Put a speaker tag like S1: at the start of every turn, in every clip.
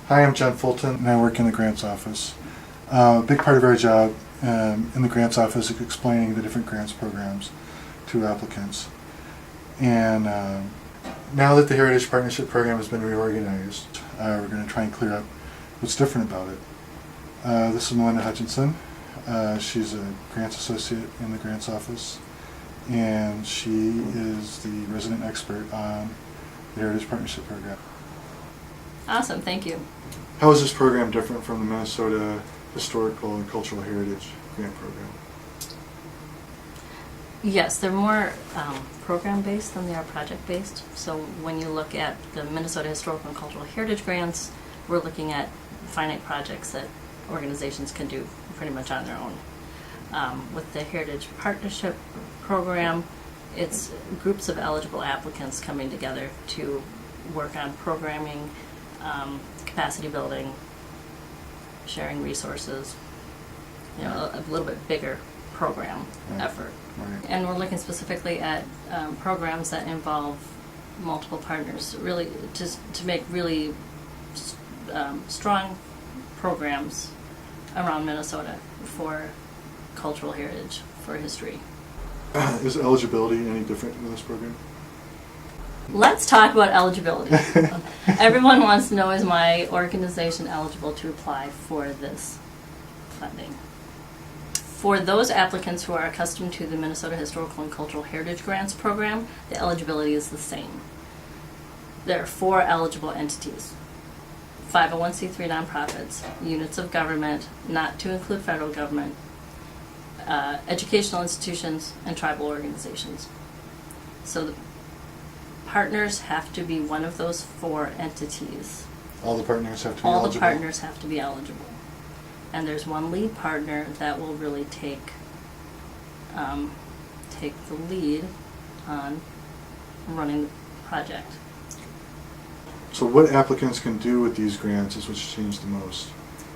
S1: Hi, I'm John Fulton, and I work in the grants office. A big part of our job in the grants office is explaining the different grants programs to applicants. And now that the Heritage Partnership Program has been reorganized, we're going to try and clear up what's different about it. This is Melinda Hutchinson. She's a grants associate in the grants office, and she is the resident expert on the Heritage Partnership Program.
S2: Awesome, thank you.
S1: How is this program different from the Minnesota Historical and Cultural Heritage Grant Program?
S2: Yes, they're more program-based than they are project-based. So when you look at the Minnesota Historical and Cultural Heritage Grants, we're looking at finite projects that organizations can do pretty much on their own. With the Heritage Partnership Program, it's groups of eligible applicants coming together to work on programming, capacity building, sharing resources, a little bit bigger program effort.
S1: Right.
S2: And we're looking specifically at programs that involve multiple partners, really just to make really strong programs around Minnesota for cultural heritage, for history.
S1: Is eligibility any different in this program?
S2: Let's talk about eligibility. Everyone wants to know, is my organization eligible to apply for this funding? For those applicants who are accustomed to the Minnesota Historical and Cultural Heritage Grants Program, the eligibility is the same. There are 4 eligible entities: 501c3 nonprofits, units of government, not to include federal government, educational institutions, and tribal organizations. So the partners have to be one of those 4 entities.
S1: All the partners have to be
S2: All
S1: eligible?
S2: the partners have to be eligible. And there's one lead partner that will really take the lead on running the project.
S1: So what applicants can do with these grants is what's changed the most?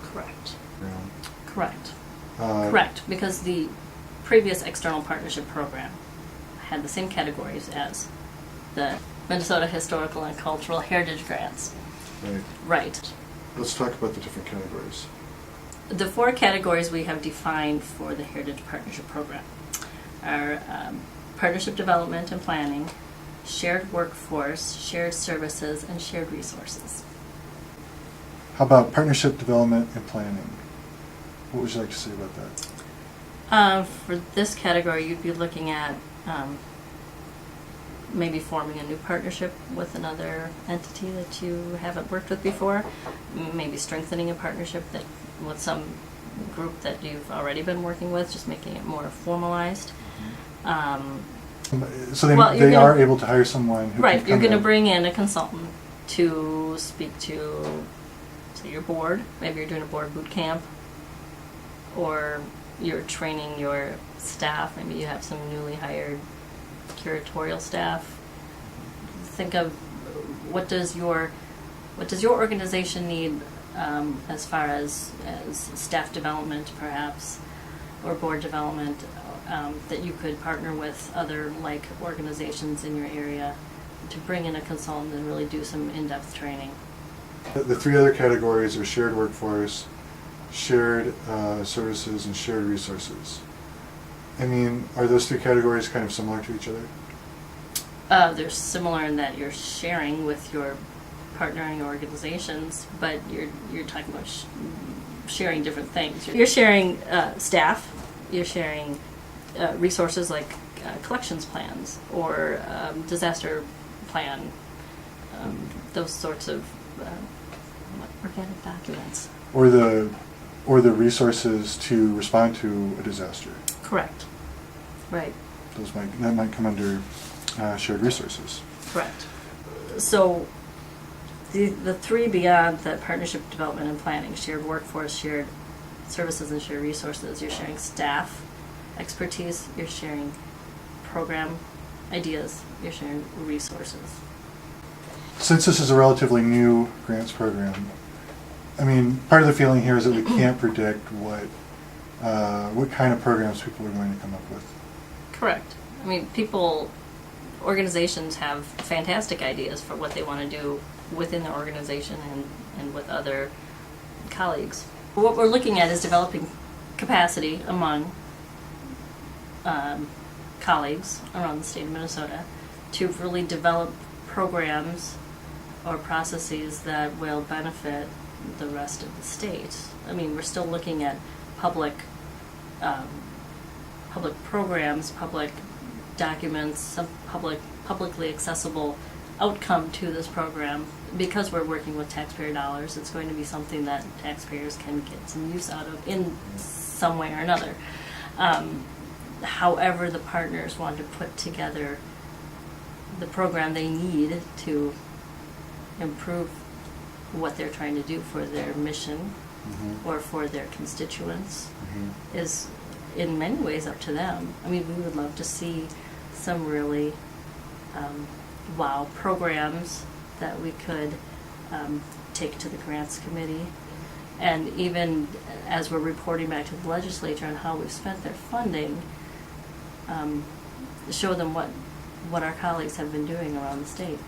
S2: Correct.
S1: Yeah.
S2: Correct. Correct, because the previous external partnership program had the same categories as the Minnesota Historical and Cultural Heritage Grants.
S1: Right.
S2: Right.
S1: Let's talk about the different categories.
S2: The 4 categories we have defined for the Heritage Partnership Program are partnership development and planning, shared workforce, shared services, and shared resources.
S1: How about partnership development and planning? What would you like to say about that?
S2: For this category, you'd be looking at maybe forming a new partnership with another entity that you haven't worked with before, maybe strengthening a partnership that with some group that you've already been working with, just making it more formalized.
S1: So they are able to hire someone who
S2: right,
S1: can
S2: you're
S1: come
S2: going to
S1: in.
S2: bring in a consultant to speak to, say, your board. Maybe you're doing a board boot camp, or you're training your staff. Maybe you have some newly hired curatorial staff. Think of what does your organization need as far as staff development, perhaps, or board development, that you could partner with other like organizations in your area to bring in a consultant and really do some in-depth training.
S1: The 3 other categories are shared workforce, shared services, and shared resources. I mean, are those 3 categories kind of similar to each other?
S2: They're similar in that you're sharing with your partnering organizations, but you're talking about sharing different things. You're sharing staff, you're sharing resources like collections plans or disaster plan, those sorts of organic documents.
S1: Or the resources to respond to a disaster.
S2: Correct. Right.
S1: That might come under shared resources.
S2: Correct. So the 3 beyond that: partnership development and planning, shared workforce, shared services, and shared resources. You're sharing staff expertise, you're sharing program ideas, you're sharing resources.
S1: Since this is a relatively new grants program, I mean, part of the feeling here is that we can't predict what kind of programs people are going to come up with.
S2: Correct. I mean, organizations have fantastic ideas for what they want to do within the organization and with other colleagues. What we're looking at is developing capacity among colleagues around the state of Minnesota to really develop programs or processes that will benefit the rest of the state. I mean, we're still looking at public programs, public documents, some publicly accessible outcome to this program. Because we're working with taxpayer dollars, it's going to be something that taxpayers can get some use out of in some way or another. However the partners want to put together the program they need to improve what they're trying to do for their mission or for their constituents is in many ways up to them. I mean, we would love to see some really wow programs that we could take to the grants committee, and even as we're reporting back to the legislature on how we've spent their funding, show them what our colleagues have been doing around the state.